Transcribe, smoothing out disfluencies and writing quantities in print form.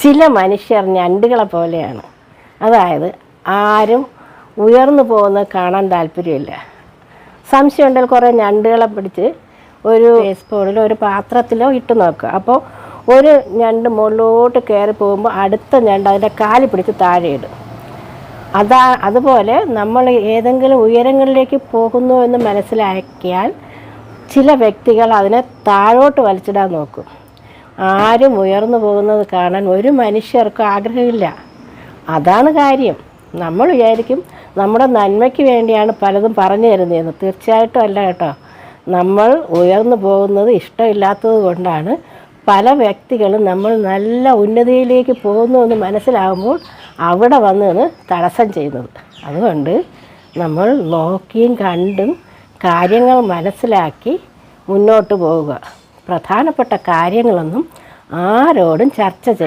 ചില മനുഷ്യർ ഞണ്ടുകളെ പോലെയാണ്. അതായത് ആരും ഉയർന്നു പോകുന്നത് കാണാൻ താല്പര്യമില്ല. സംശയം ഉണ്ടെങ്കിൽ കുറേ ഞണ്ടുകളെ പിടിച്ച് ഒരു സ്പൂണിലോ ഒരു പാത്രത്തിലോ ഇട്ട് നോക്കുക. അപ്പോൾ ഒരു ഞണ്ട് മുകളിലോട്ട് കയറി പോകുമ്പോൾ അടുത്ത ഞണ്ട് അതിൻ്റെ കാല് പിടിച്ച് താഴെ ഇടും. അതുപോലെ നമ്മൾ ഏതെങ്കിലും ഉയരങ്ങളിലേക്ക് പോകുന്നു എന്ന് മനസ്സിലാക്കിയാൽ ചില വ്യക്തികൾ അതിനെ താഴോട്ട് വലിച്ചിടാൻ നോക്കും. ആരും ഉയർന്നു പോകുന്നത് കാണാൻ ഒരു മനുഷ്യർക്കും ആഗ്രഹമില്ല. അതാണ് കാര്യം. നമ്മൾ വിചാരിക്കും നമ്മുടെ നന്മയ്ക്ക് വേണ്ടിയാണ് പലതും പറഞ്ഞു തരുന്നതെന്ന്. തീർച്ചയായിട്ടും അല്ല കേട്ടോ. നമ്മൾ ഉയർന്നു പോകുന്നത് ഇഷ്ടമില്ലാത്തത് കൊണ്ടാണ് പല വ്യക്തികളും നമ്മൾ നല്ല ഉന്നതിയിലേക്ക് പോകുന്നു എന്ന് മനസ്സിലാകുമ്പോൾ അവിടെ വന്ന് തടസ്സം ചെയ്യുന്നത്. അതുകൊണ്ട് നമ്മൾ നോക്കിയും കണ്ടും കാര്യങ്ങൾ മനസ്സിലാക്കി മുന്നോട്ട് പോവുക. പ്രധാനപ്പെട്ട കാര്യങ്ങളൊന്നും ആരോടും ചർച്ച ചെയ്യും.